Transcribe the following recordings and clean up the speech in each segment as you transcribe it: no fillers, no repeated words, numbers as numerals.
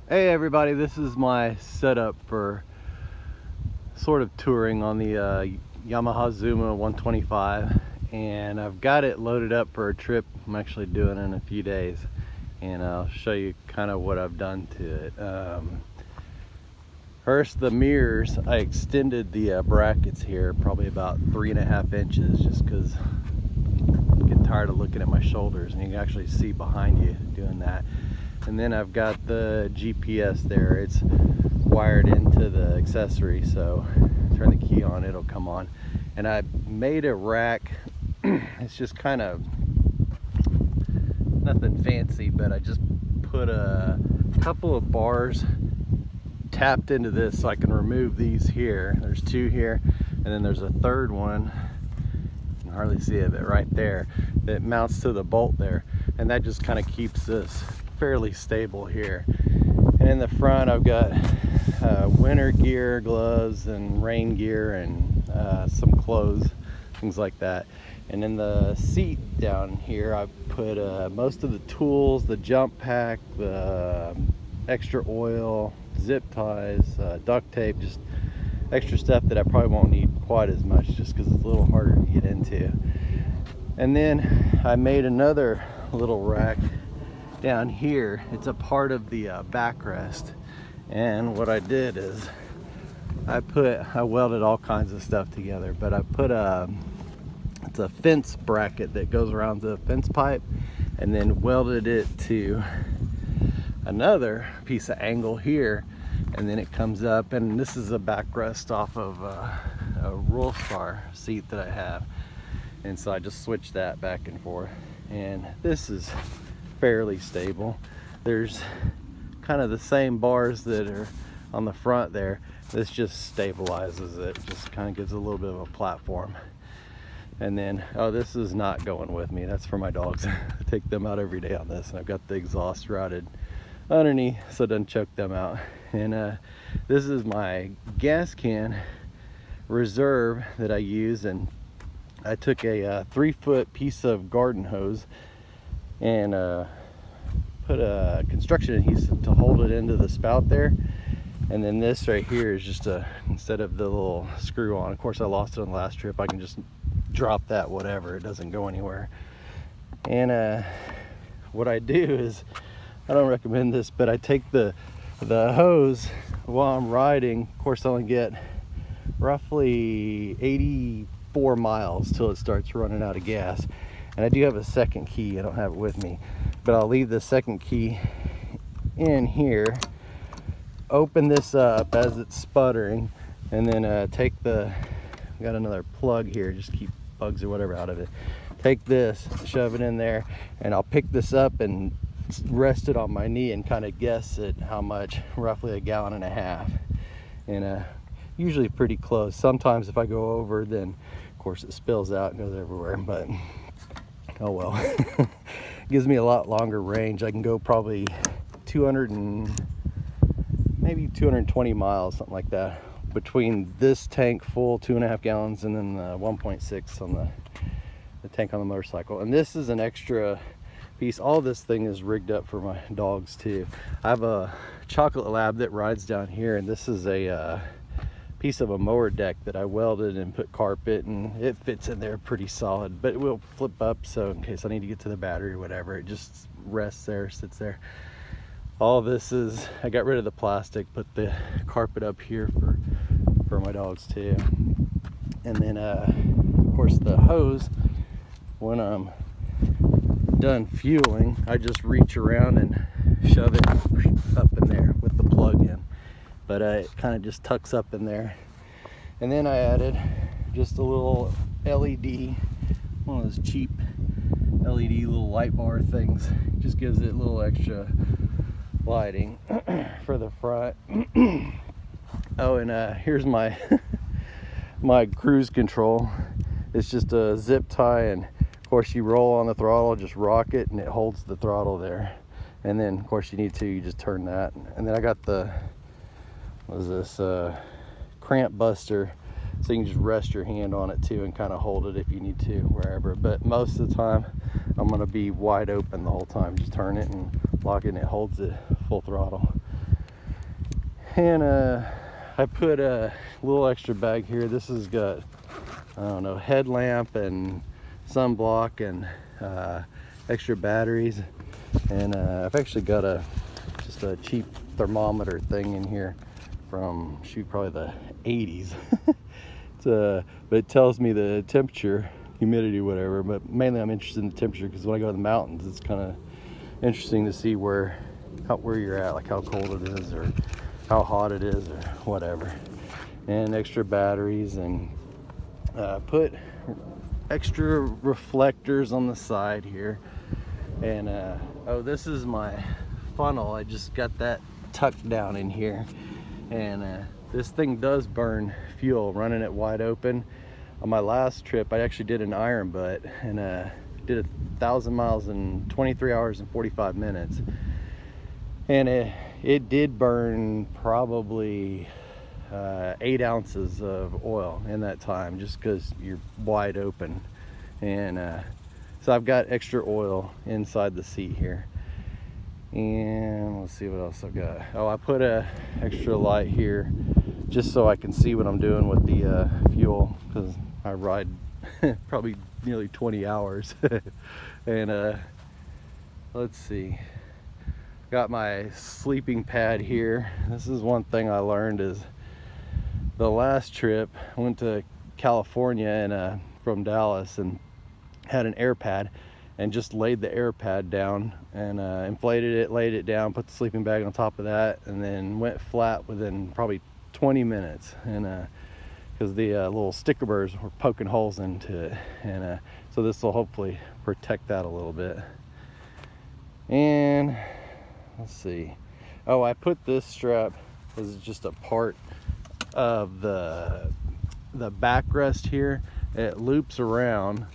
Hey everybody, this is my setup for sort of touring on the Yamaha Zuma 125, and I've got it loaded up for a trip I'm actually doing in a few days, and I'll show you kind of what I've done to it. First, the mirrors, I extended the brackets here probably about 3.5 inches just because I get tired of looking at my shoulders, and you can actually see behind you doing that. And then I've got the GPS there. It's wired into the accessory, so turn the key on, it'll come on. And I made a rack. It's just kind of nothing fancy, but I just put a couple of bars tapped into this so I can remove these here. There's two here, and then there's a third one, you can hardly see it, but right there, that mounts to the bolt there, and that just kind of keeps this fairly stable here. And in the front I've got winter gear, gloves and rain gear, and some clothes, things like that. And in the seat down here I put most of the tools, the jump pack, the extra oil, zip ties, duct tape, just extra stuff that I probably won't need quite as much just because it's a little harder to get into. And then I made another little rack down here. It's a part of the backrest, and what I did is I welded all kinds of stuff together, but I put it's a fence bracket that goes around the fence pipe, and then welded it to another piece of angle here, and then it comes up, and this is a backrest off of a roll star seat that I have, and so I just switched that back and forth, and this is fairly stable. There's kind of the same bars that are on the front there. This just stabilizes it, just kind of gives a little bit of a platform. And then, oh, this is not going with me, that's for my dogs. I take them out every day on this, and I've got the exhaust routed underneath so it doesn't choke them out. And this is my gas can reserve that I use, and I took a 3-foot piece of garden hose and put a construction adhesive to hold it into the spout there. And then this right here is just instead of the little screw on, of course I lost it on the last trip, I can just drop that, whatever, it doesn't go anywhere. And what I do is, I don't recommend this, but I take the hose while I'm riding. Of course I only get roughly 84 miles till it starts running out of gas. And I do have a second key, I don't have it with me, but I'll leave the second key in here, open this up as it's sputtering, and then take got another plug here, just keep bugs or whatever out of it. Take this, shove it in there, and I'll pick this up and rest it on my knee and kind of guess at how much, roughly 1.5 gallons. And usually pretty close. Sometimes if I go over, then of course it spills out and goes everywhere, but oh well. Gives me a lot longer range. I can go probably 200 and maybe 220 miles, something like that, between this tank full 2.5 gallons and then the 1.6 on the tank on the motorcycle. And this is an extra piece. All this thing is rigged up for my dogs too. I have a chocolate lab that rides down here, and this is a piece of a mower deck that I welded and put carpet, and it fits in there pretty solid, but it will flip up, so in case I need to get to the battery or whatever, it just rests there, sits there. All this is, I got rid of the plastic, put the carpet up here for my dogs too. And then of course the hose, when I'm done fueling, I just reach around and shove it up in there with the plug in, but it kind of just tucks up in there. And then I added just a little LED, one of those cheap LED little light bar things, just gives it a little extra lighting for the front. Oh, and here's my my cruise control. It's just a zip tie, and of course you roll on the throttle, just rock it, and it holds the throttle there. And then of course you just turn that. And then I got the, what is this, cramp buster, so you can just rest your hand on it too and kind of hold it if you need to wherever. But most of the time I'm going to be wide open the whole time. Just turn it and lock it, and it holds it full throttle. And I put a little extra bag here. This has got, I don't know, headlamp and sunblock and extra batteries. And I've actually got just a cheap thermometer thing in here from, shoot, probably the 80s. But it tells me the temperature, humidity, whatever. But mainly I'm interested in the temperature because when I go to the mountains, it's kind of interesting to see where you're at, like how cold it is or how hot it is or whatever. And extra batteries, and put extra reflectors on the side here. And oh, this is my funnel. I just got that tucked down in here. And this thing does burn fuel running it wide open. On my last trip, I actually did an iron butt and did 1,000 miles in 23 hours and 45 minutes. And it did burn probably 8 ounces of oil in that time, just because you're wide open. And so I've got extra oil inside the seat here. And let's see what else I've got. Oh, I put a extra light here just so I can see what I'm doing with the fuel, because I ride probably nearly 20 hours. And let's see, got my sleeping pad here. This is one thing I learned is the last trip I went to California and from Dallas, and had an air pad and just laid the air pad down and inflated it, laid it down, put the sleeping bag on top of that, and then went flat within probably 20 minutes. And because the little sticker burrs were poking holes into it. And so this will hopefully protect that a little bit. And let's see. Oh, I put this strap as just a part of the backrest here. It loops around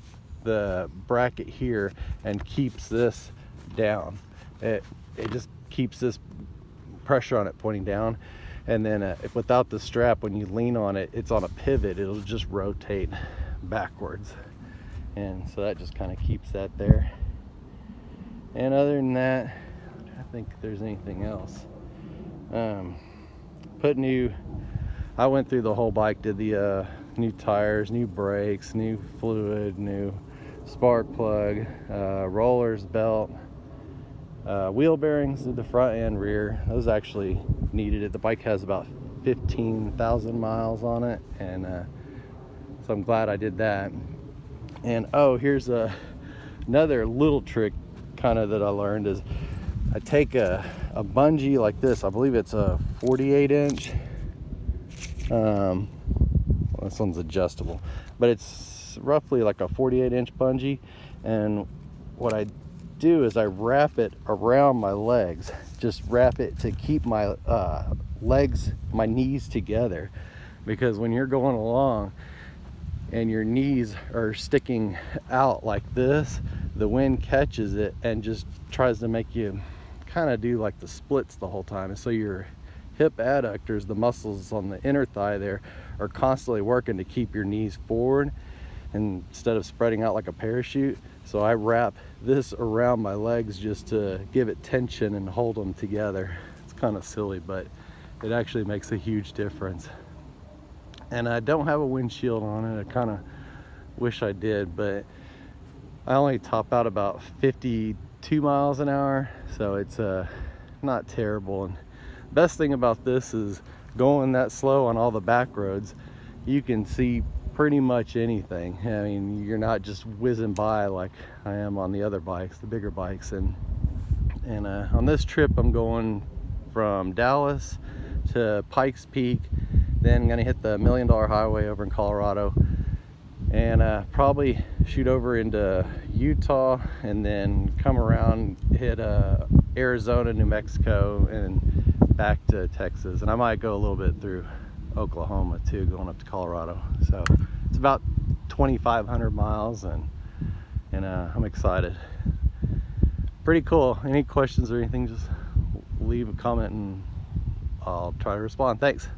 the bracket here and keeps this down. It just keeps this pressure on it pointing down. And then if without the strap, when you lean on it, it's on a pivot, it'll just rotate backwards. And so that just kind of keeps that there. And other than that, I think there's anything else. I went through the whole bike, did the new tires, new brakes, new fluid, new spark plug, rollers, belt, wheel bearings in the front and rear. Those actually needed it. The bike has about 15,000 miles on it, and so I'm glad I did that. And oh, here's another little trick kind of that I learned is I take a bungee like this. I believe it's a 48 inch. Well, this one's adjustable, but it's roughly like a 48 inch bungee. And what I do is I wrap it around my legs, just wrap it to keep my legs, my knees together, because when you're going along and your knees are sticking out like this, the wind catches it and just tries to make you kind of do like the splits the whole time. And so your hip adductors, the muscles on the inner thigh there, are constantly working to keep your knees forward instead of spreading out like a parachute. So I wrap this around my legs just to give it tension and hold them together. It's kind of silly, but it actually makes a huge difference. And I don't have a windshield on it. I kind of wish I did, but I only top out about 52 miles an hour, so it's not terrible. And best thing about this is going that slow on all the back roads, you can see pretty much anything. I mean, you're not just whizzing by like I am on the other bikes, the bigger bikes. And on this trip, I'm going from Dallas to Pikes Peak, then I'm gonna hit the $1 Million Highway over in Colorado, and probably shoot over into Utah, and then come around, hit Arizona, New Mexico, and back to Texas. And I might go a little bit through Oklahoma too, going up to Colorado. So it's about 2,500 miles, and I'm excited. Pretty cool. Any questions or anything, just leave a comment and I'll try to respond. Thanks.